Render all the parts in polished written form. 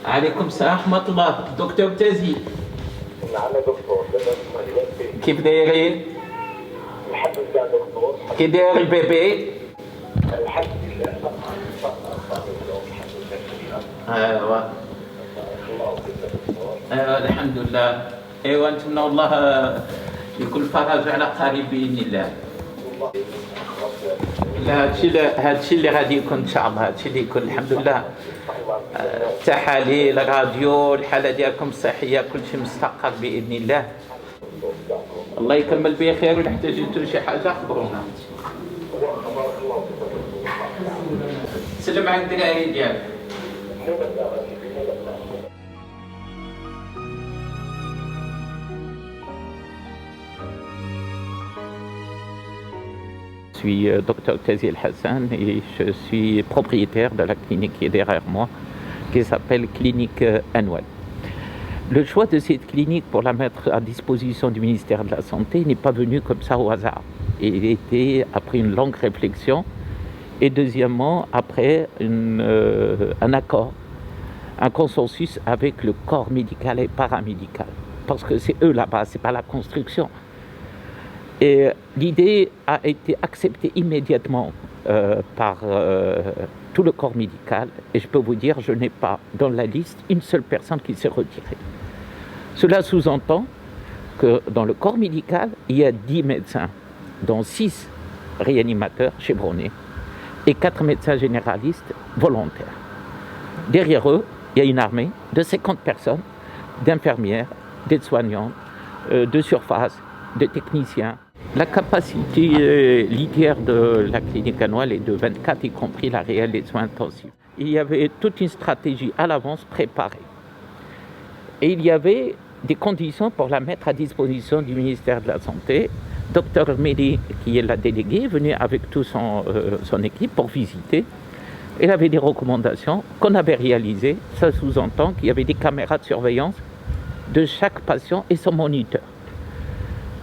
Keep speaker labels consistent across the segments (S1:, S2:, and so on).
S1: عليكم السلام ورحمة الله. دكتور تازي
S2: نعم يا دكتور.
S1: كيف دايرين؟
S2: الحمد لله دكتور.
S1: كي داير البيبي؟
S2: الحمد لله.
S1: ايوا الحمد لله. ايوا نتمنى الله يكون فرج على قريب باذن الله. لا هادشي اللي غادي يكون ان شاء الله، هادشي اللي يكون الحمد لله. التحاليل، الراديو، الحاله ديالكم الصحيه كلشي مستقر باذن الله. الله يكمل بخير، ولا احتاجتوا شي حاجه خبرونا. سلم على الدراري ديالك. Je suis Dr Tazi El Hassan et je suis propriétaire de la clinique qui est derrière moi, qui s'appelle Clinique Anouel. Le choix de cette clinique pour la mettre à disposition du ministère de la Santé n'est pas venu comme ça au hasard. Il était après une longue réflexion et deuxièmement après un accord, un consensus avec le corps médical et paramédical. Parce que c'est eux là-bas, c'est pas la construction. Et l'idée a été acceptée immédiatement par tout le corps médical. Et je peux vous dire, je n'ai pas dans la liste une seule personne qui s'est retirée. Cela sous-entend que dans le corps médical, il y a 10 médecins, dont 6 réanimateurs chevronnés et 4 médecins généralistes volontaires. Derrière eux, il y a une armée de 50 personnes, d'infirmières, d'aides-soignantes, de surface, de techniciens. La capacité litière de la clinique annuelle est de 24, y compris la réelle des soins intensifs. Il y avait toute une stratégie à l'avance préparée. Et il y avait des conditions pour la mettre à disposition du ministère de la Santé. Dr Mehdi, qui est la déléguée, est venu avec toute son équipe pour visiter. Elle avait des recommandations qu'on avait réalisées. Ça sous-entend qu'il y avait des caméras de surveillance de chaque patient et son moniteur,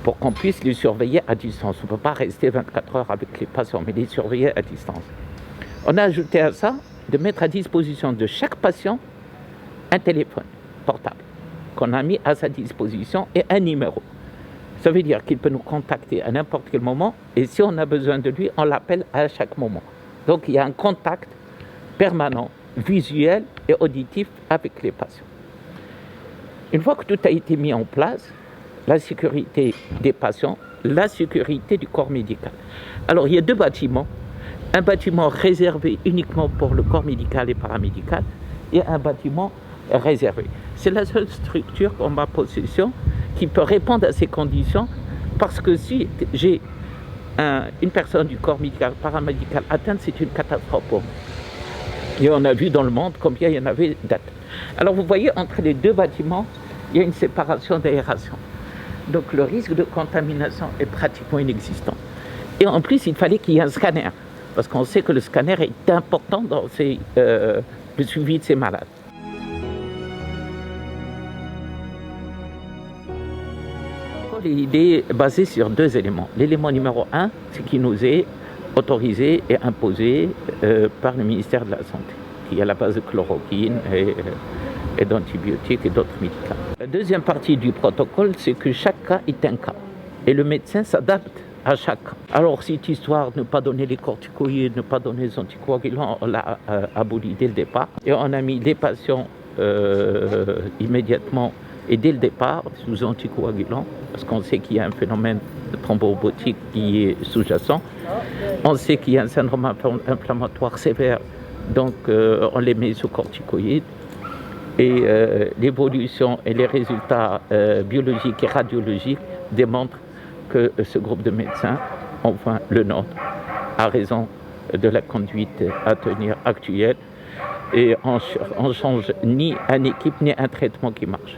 S1: pour qu'on puisse les surveiller à distance. On ne peut pas rester 24 heures avec les patients, mais les surveiller à distance. On a ajouté à ça de mettre à disposition de chaque patient un téléphone portable qu'on a mis à sa disposition et un numéro. Ça veut dire qu'il peut nous contacter à n'importe quel moment et si on a besoin de lui, on l'appelle à chaque moment. Donc il y a un contact permanent, visuel et auditif avec les patients. Une fois que tout a été mis en place, la sécurité des patients, la sécurité du corps médical. Alors, il y a 2 bâtiments. Un bâtiment réservé uniquement pour le corps médical et paramédical et un bâtiment réservé. C'est la seule structure en ma possession qui peut répondre à ces conditions parce que si j'ai une personne du corps médical, paramédical atteinte, c'est une catastrophe pour moi. Et on a vu dans le monde combien il y en avait d'atteintes. Alors, vous voyez, entre les 2 bâtiments, il y a une séparation d'aération. Donc le risque de contamination est pratiquement inexistant. Et en plus, il fallait qu'il y ait un scanner, parce qu'on sait que le scanner est important dans le suivi de ces malades. L'idée est basée sur 2 éléments. L'élément numéro 1, c'est qui nous est autorisé et imposé par le ministère de la Santé, qui est à la base de chloroquine et d'antibiotiques et d'autres médicaments. La deuxième partie du protocole, c'est que chaque cas est un cas. Et le médecin s'adapte à chaque cas. Alors, cette histoire de ne pas donner les corticoïdes, ne pas donner les anticoagulants, on l'a aboli dès le départ. Et on a mis les patients immédiatement et dès le départ sous anticoagulants, parce qu'on sait qu'il y a un phénomène de thromboembolique qui est sous-jacent. On sait qu'il y a un syndrome inflammatoire sévère, donc on les met sous corticoïdes. Et l'évolution et les résultats biologiques et radiologiques démontrent que ce groupe de médecins, enfin le nôtre, a raison de la conduite à tenir actuelle et on ne change ni une équipe ni un traitement qui marche.